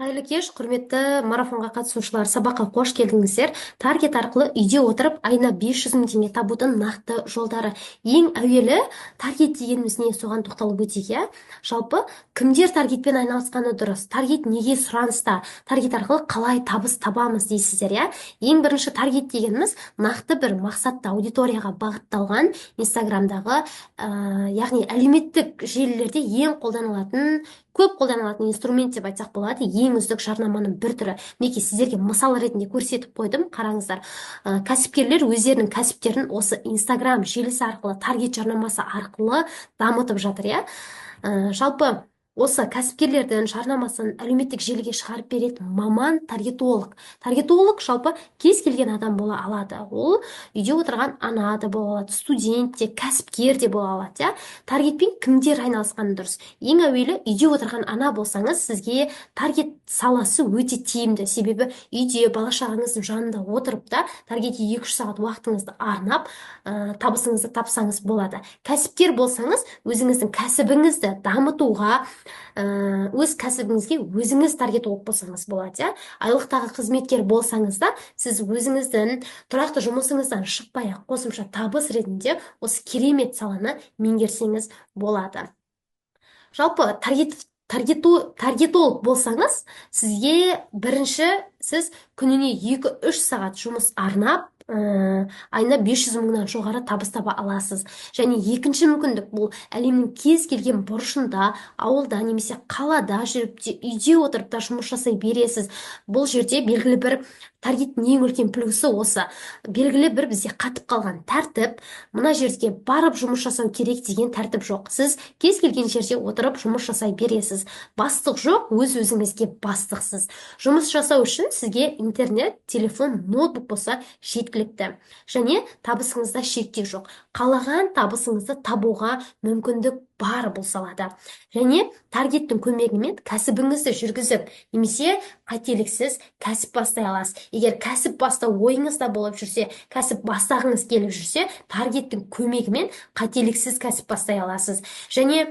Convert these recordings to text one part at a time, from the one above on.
Қайырлы кеш, құрметті марафонға қатысушылар, сабаққа қош келдіңіздер. Таргет арқылы үйде отырып айына 500 мың теңге табудың нақты жолдары. Ең әуелі таргет дегеніміз не, соған тоқталып өтейік, иә. Жалпы кімдер таргетпен айналысқаны дұрыс? Таргет неге сұраныста? Таргет арқылы қалай табыс табамыз дейсіздер, иә. Ең бірінші таргет дегеніміз нақты бір мақсатты аудиторияға бағытталған Инстаграмдағы, яғни әлеуметтік желілерде ең қолданылатын, көп қолданылатын инструмент деп айтсақ болады, ең үздік жарнаманың бір түрі. Мінекей сіздерге мысал ретінде көрсетіп қойдым, қараңыздар. Кәсіпкерлер өздерінің кәсіптерін осы Инстаграм желісі арқылы, таргет жарнамасы арқылы дамытып жатыр, иә. Жалпы осы кәсіпкерлердің жарнамасын әлеуметтік желіге шығарып беретін маман таргетолог. Таргетолог жалпы кез келген адам бола алады. Ол үйде отырған ана да бола алады, студент те, кәсіпкер де бола алады, иә. Таргетпен кімдер айналысқаны дұрыс? Ең әуелі үйде отырған ана болсаңыз, сізге таргет саласы өте тиімді. Себебі үйде бала шағаңыздың жанында отырып та таргетке 2-3 сағат уақытыңызды арнап, табысыңызды тапсаңыз болады. Кәсіпкер болсаңыз, өзіңіздің кәсібіңізді дамытуға, өз кәсібіңізге өзіңіз таргетолог болсаңыз болады, иә. Айлықтағы қызметкер болсаңыз да, сіз өзіңіздің тұрақты жұмысыңыздан шықпай-ақ қосымша табыс ретінде осы керемет саланы меңгерсеңіз болады. Жалпы таргетолог болсаңыз, сізге бірінші сіз күніне 2-3 сағат жұмыс арнап, айына 500 мыңнан жоғары табыс таба аласыз. Және екінші мүмкіндік, бұл әлемнің кез келген бұрышында, ауылда немесе қалада жүріп те, үйде отырып та жұмыс жасай бересіз. Бұл жерде белгілі бір таргеттің ең үлкен плюсы осы. Белгілі бір бізде қатып қалған тәртіп, мына жерге барып жұмыс жасау керек деген тәртіп жоқ. Сіз кез келген жерде отырып жұмыс жасай бересіз. Бастық жоқ, өз-өзіңізге бастықсыз. Жұмыс жасау үшін сізге интернет, телефон, ноутбук болса жеткілікті. Және табысыңызда шектеу жоқ. Қалаған табысыңызды табуға мүмкіндік бар бұл салада. Және таргеттің көмегімен кәсібіңізді жүргізіп, немесе қателіксіз кәсіп бастай аласыз. Егер кәсіп бастау ойыңызда болып жүрсе, кәсіп бастағыңыз келіп жүрсе, таргеттің көмегімен қателіксіз кәсіп бастай аласыз. Және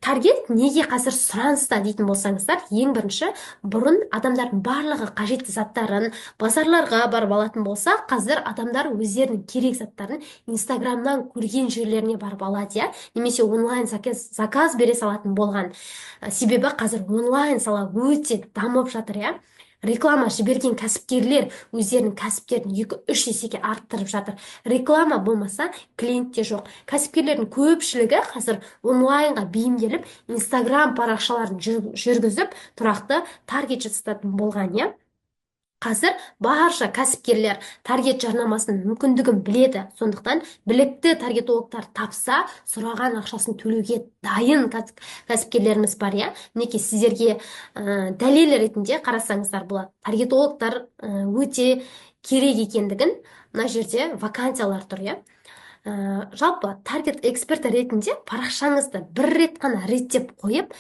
таргет неге қазір сұраныста дейтін болсаңыздар, ең бірінші, бұрын адамдардың барлығы қажетті заттарын базарларға барып алатын болса, қазір адамдар өздерінің керек заттарын Инстаграмнан көрген жерлеріне барып алады, иә. Немесе онлайн заказ бере салатын болған. Себебі қазір онлайн сала өте дамып жатыр, иә. Реклама жіберген кәсіпкерлер өздерінің кәсіптерін 2-3 есеге арттырып жатыр. Реклама болмаса, клиент те жоқ. Кәсіпкерлердің көпшілігі қазір онлайнға бейімделіп, Инстаграм парақшаларын жүргізіп, тұрақты таргет жасататын болған, иә. Қазір барша кәсіпкерлер таргет жарнамасының мүмкіндігін біледі. Сондықтан білікті таргетологтар тапса, сұраған ақшасын төлеуге дайын кәсіпкерлеріміз бар, иә. Мінекей сіздерге дәлел ретінде қарасаңыздар болады. Таргетологтар өте керек екендігін мына жерде вакансиялар тұр, иә. Жалпы таргет эксперті ретінде парақшаңызды бір рет қана реттеп қойып,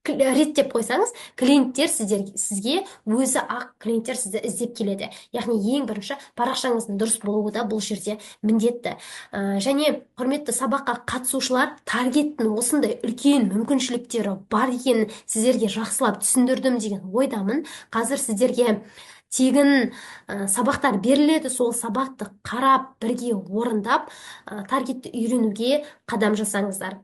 реттеп қойсаңыз, клиенттер сізге өзі ақ клиенттер сізді іздеп келеді. Яғни ең бірінші парақшаңыздың дұрыс болуы да бұл жерде міндетті. Және құрметті сабаққа қатысушылар, таргеттің осындай үлкен мүмкіншіліктері бар екенін сіздерге жақсылап түсіндірдім деген ойдамын. Қазір сіздерге тегін сабақтар беріледі, сол сабақты қарап, бірге орындап, таргетті үйренуге қадам жасаңыздар.